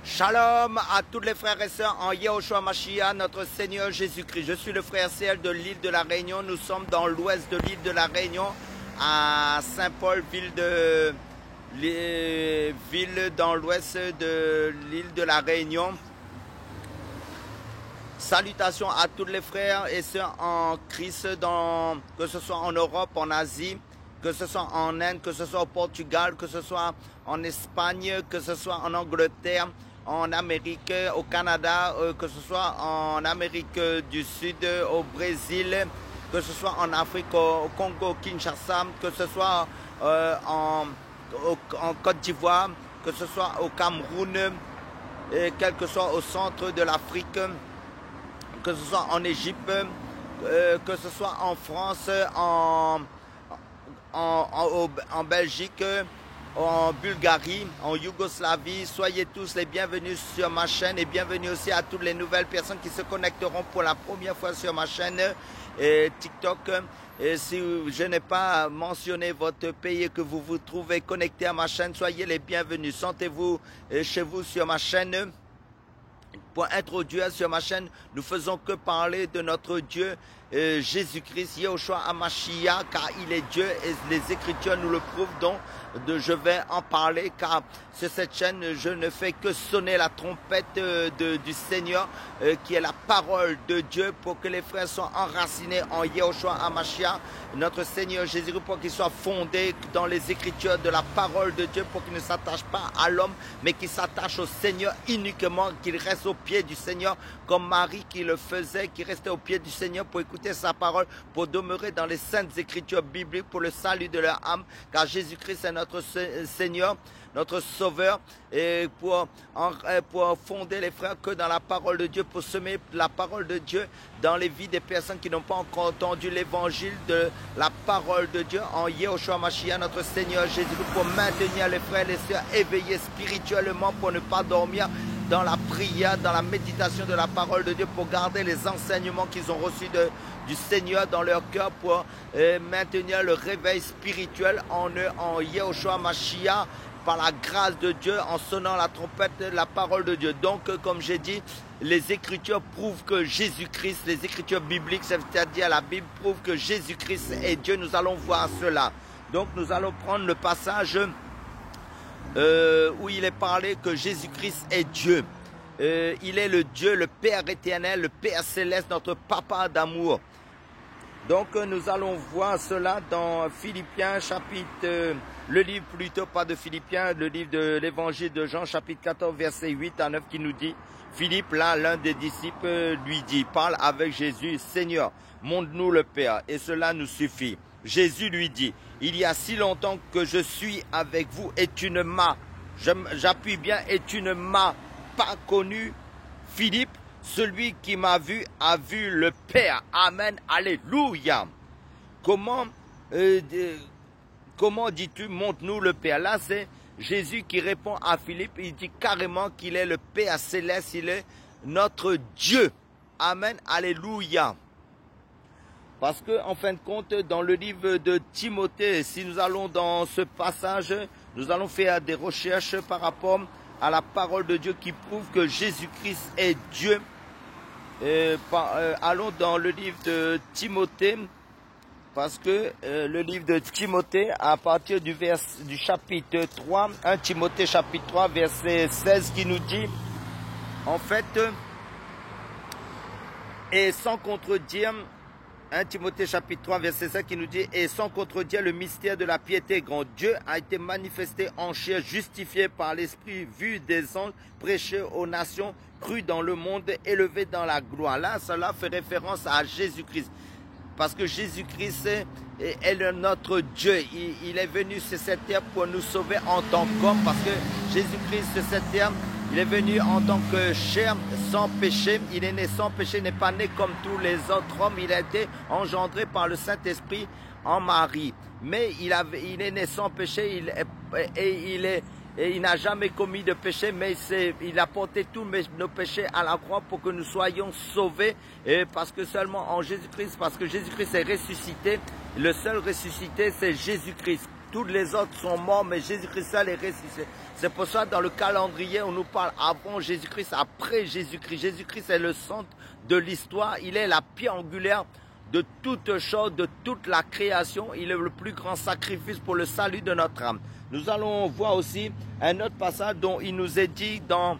Shalom à tous les frères et sœurs en Yehoshua Mashiach, notre Seigneur Jésus-Christ. Je suis le frère CL de l'île de la Réunion. Nous sommes dans l'ouest de l'île de la Réunion, à Saint-Paul, ville dans l'ouest de l'île de la Réunion. Salutations à tous les frères et sœurs en Christ, que ce soit en Europe, en Asie, que ce soit en Inde, que ce soit au Portugal, que ce soit en Espagne, que ce soit en Angleterre, en Amérique, au Canada, que ce soit en Amérique du Sud, au Brésil, que ce soit en Afrique, au Congo, Kinshasa, que ce soit en Côte d'Ivoire, que ce soit au Cameroun, et quel que soit au centre de l'Afrique, que ce soit en Égypte, que ce soit en France, en Belgique, en Bulgarie, en Yougoslavie. Soyez tous les bienvenus sur ma chaîne et bienvenue aussi à toutes les nouvelles personnes qui se connecteront pour la première fois sur ma chaîne TikTok. Et si je n'ai pas mentionné votre pays et que vous vous trouvez connecté à ma chaîne, soyez les bienvenus. Sentez-vous chez vous sur ma chaîne. Pour introduire sur ma chaîne, nous faisons que parler de notre Dieu Jésus-Christ, Yehoshua HaMashiach, car il est Dieu et les Écritures nous le prouvent. Donc, je vais en parler car sur cette chaîne, je ne fais que sonner la trompette du Seigneur, qui est la parole de Dieu, pour que les frères soient enracinés en Yehoshua HaMashiach, notre Seigneur Jésus-Christ, pour qu'ils soient fondés dans les Écritures de la parole de Dieu, pour qu'ils ne s'attachent pas à l'homme, mais qu'ils s'attachent au Seigneur uniquement, qu'ils restent au pied du Seigneur, comme Marie qui le faisait, qui restait au pied du Seigneur pour écouter sa parole, pour demeurer dans les saintes Écritures bibliques pour le salut de leur âme, car Jésus-Christ est notre Seigneur, notre Sauveur, et pour fonder les frères que dans la parole de Dieu, pour semer la parole de Dieu dans les vies des personnes qui n'ont pas encore entendu l'évangile de la parole de Dieu en Yehoshua Mashiach, notre Seigneur Jésus, pour maintenir les frères et les sœurs éveillés spirituellement, pour ne pas dormir dans la prière, dans la méditation de la parole de Dieu, pour garder les enseignements qu'ils ont reçus du Seigneur dans leur cœur, pour maintenir le réveil spirituel en eux, en Yehoshua Mashiach, par la grâce de Dieu, en sonnant la trompette de la parole de Dieu. Donc, comme j'ai dit, les Écritures prouvent que Jésus-Christ, les Écritures bibliques, c'est-à-dire la Bible, prouvent que Jésus-Christ est Dieu. Nous allons voir cela. Donc, nous allons prendre le passage où il est parlé que Jésus-Christ est Dieu. Il est le Dieu, le Père éternel, le Père céleste, notre Papa d'amour. Donc nous allons voir cela dans Philippiens chapitre, le livre plutôt, pas de Philippiens, le livre de l'évangile de Jean chapitre 14 verset 8 à 9 qui nous dit, Philippe là, l'un des disciples lui dit, parle avec Jésus, Seigneur, montre-nous le Père et cela nous suffit. Jésus lui dit, il y a si longtemps que je suis avec vous et tu ne m'as, j'appuie bien, et tu ne m'as pas connu, Philippe. Celui qui m'a vu a vu le Père. Amen. Alléluia. Comment dis-tu, montre-nous le Père? Là, c'est Jésus qui répond à Philippe. Il dit carrément qu'il est le Père céleste. Il est notre Dieu. Amen. Alléluia. Parce que, en fin de compte, dans le livre de Timothée, si nous allons dans ce passage, nous allons faire des recherches par rapport à la parole de Dieu qui prouve que Jésus-Christ est Dieu. Allons dans le livre de Timothée, parce que le livre de Timothée, à partir du chapitre 3, 1 Timothée chapitre 3, verset 16, qui nous dit, en fait, et sans contredire, 1 Timothée chapitre 3 verset 5 qui nous dit, et sans contredire le mystère de la piété grand, Dieu a été manifesté en chair, justifié par l'Esprit, vu des anges, prêché aux nations, cru dans le monde, élevé dans la gloire. Là, cela fait référence à Jésus-Christ. Parce que Jésus-Christ est notre Dieu. Il est venu sur cette terre pour nous sauver en tant qu'homme. Parce que Jésus-Christ sur cette terre, il est venu en tant que chair, sans péché. Il est né sans péché, il n'est pas né comme tous les autres hommes. Il a été engendré par le Saint-Esprit en Marie. Mais il est né sans péché et il n'a jamais commis de péché, mais il a porté tous nos péchés à la croix pour que nous soyons sauvés. Et parce que seulement en Jésus-Christ, parce que Jésus-Christ est ressuscité, le seul ressuscité c'est Jésus-Christ. Tous les autres sont morts, mais Jésus-Christ seul est ressuscité. C'est pour ça dans le calendrier, on nous parle avant Jésus-Christ, après Jésus-Christ. Jésus-Christ est le centre de l'histoire. Il est la pierre angulaire de toute chose, de toute la création. Il est le plus grand sacrifice pour le salut de notre âme. Nous allons voir aussi un autre passage dont il nous est dit dans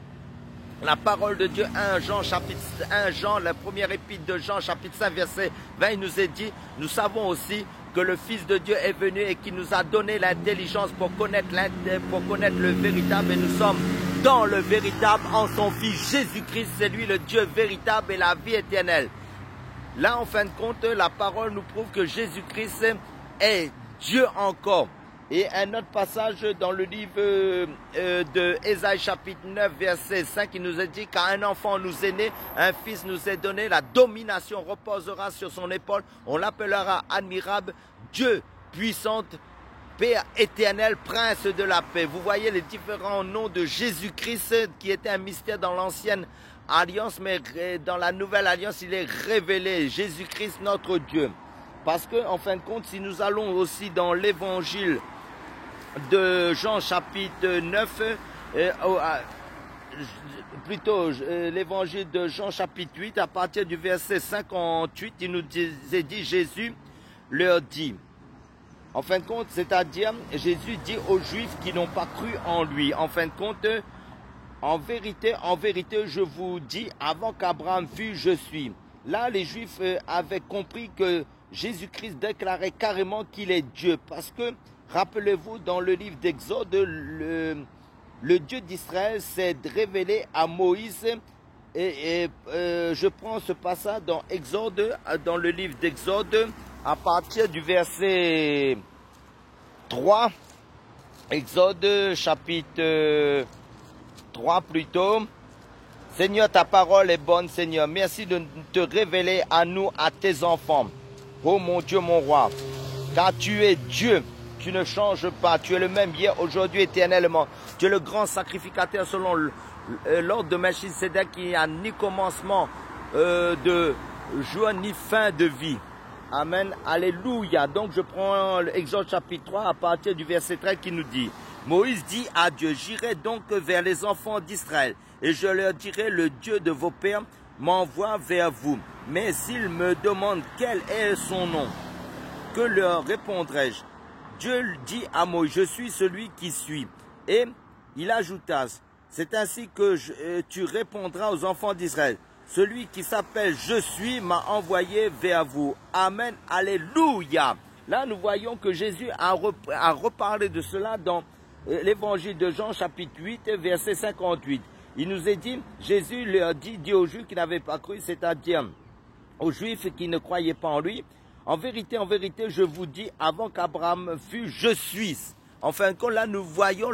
la parole de Dieu, 1 Jean, chapitre 1 Jean, la première épître de Jean, chapitre 5, verset 20, il nous est dit, nous savons aussi que le Fils de Dieu est venu et qui nous a donné l'intelligence pour connaître le véritable, et nous sommes dans le véritable en son Fils Jésus-Christ, c'est lui le Dieu véritable et la vie éternelle. Là, en fin de compte, la parole nous prouve que Jésus-Christ est Dieu encore. Et un autre passage dans le livre de Ésaïe chapitre 9 verset 5, il nous a dit qu'un enfant nous est né, un fils nous est donné, la domination reposera sur son épaule, on l'appellera admirable, Dieu puissant, Père éternel, Prince de la paix. Vous voyez les différents noms de Jésus-Christ qui étaient un mystère dans l'ancienne alliance, mais dans la nouvelle alliance, il est révélé, Jésus-Christ notre Dieu. Parce que, en fin de compte, si nous allons aussi dans l'évangile de Jean chapitre 9, plutôt l'évangile de Jean chapitre 8, à partir du verset 58, il nous est dit, Jésus leur dit, en fin de compte, c'est-à-dire, Jésus dit aux Juifs qui n'ont pas cru en lui, en fin de compte, en vérité, je vous dis, avant qu'Abraham fût, je suis. Là, les Juifs avaient compris que Jésus-Christ déclarait carrément qu'il est Dieu, parce que, rappelez-vous, dans le livre d'Exode, le Dieu d'Israël s'est révélé à Moïse, et je prends ce passage dans Exode, dans le livre d'Exode, à partir du verset 3, Exode chapitre 3 plutôt. Seigneur, ta parole est bonne, Seigneur. Merci de te révéler à nous, à tes enfants. Oh mon Dieu, mon roi, car tu es Dieu, tu ne changes pas, tu es le même hier, aujourd'hui, éternellement. Tu es le grand sacrificateur selon l'ordre de Melchisédek qui n'a ni commencement de jour ni fin de vie. Amen, alléluia. Donc je prends l'Exode chapitre 3 à partir du verset 13 qui nous dit, Moïse dit à Dieu, j'irai donc vers les enfants d'Israël et je leur dirai, le Dieu de vos pères m'envoie vers vous. Mais s'ils me demandent quel est son nom, que leur répondrai-je? Dieu dit à Moïse, je suis celui qui suis. Et il ajouta, c'est ainsi que tu répondras aux enfants d'Israël. Celui qui s'appelle je suis m'a envoyé vers vous. Amen, alléluia. Là, nous voyons que Jésus a reparlé de cela dans l'évangile de Jean, chapitre 8, verset 58. Il nous est dit, Jésus leur dit aux Juifs qui n'avaient pas cru, c'est-à-dire aux Juifs qui ne croyaient pas en lui, en vérité, je vous dis, avant qu'Abraham fût, je suis. En fin de compte, là, nous voyons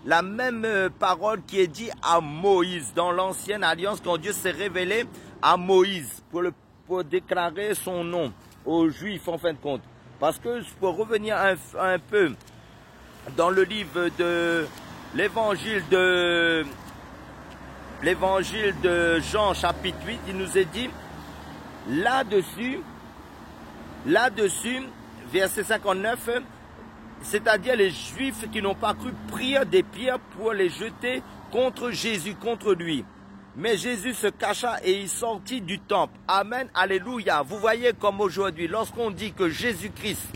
la même parole qui est dite à Moïse dans l'ancienne alliance, quand Dieu s'est révélé à Moïse pour déclarer son nom aux Juifs, en fin de compte. Parce que, pour revenir un peu dans le livre de l'évangile de Jean, chapitre 8, il nous est dit, là-dessus, verset 59, c'est-à-dire les Juifs qui n'ont pas cru prirent des pierres pour les jeter contre Jésus, contre lui. Mais Jésus se cacha et il sortit du temple. Amen, alléluia. Vous voyez comme aujourd'hui, lorsqu'on dit que Jésus-Christ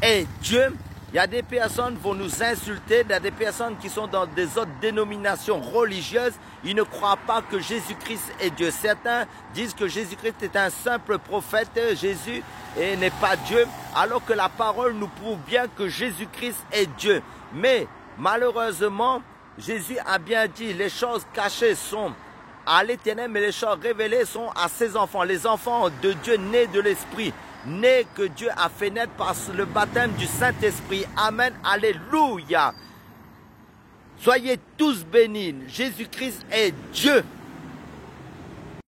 est Dieu, il y a des personnes qui vont nous insulter, il y a des personnes qui sont dans des autres dénominations religieuses, ils ne croient pas que Jésus-Christ est Dieu. Certains disent que Jésus-Christ est un simple prophète, Jésus n'est pas Dieu, alors que la parole nous prouve bien que Jésus-Christ est Dieu. Mais malheureusement, Jésus a bien dit, les choses cachées sont à l'Éternel, mais les choses révélées sont à ses enfants. Les enfants de Dieu nés de l'Esprit, nés que Dieu a fait naître par le baptême du Saint-Esprit. Amen, alléluia. Soyez tous bénis. Jésus-Christ est Dieu.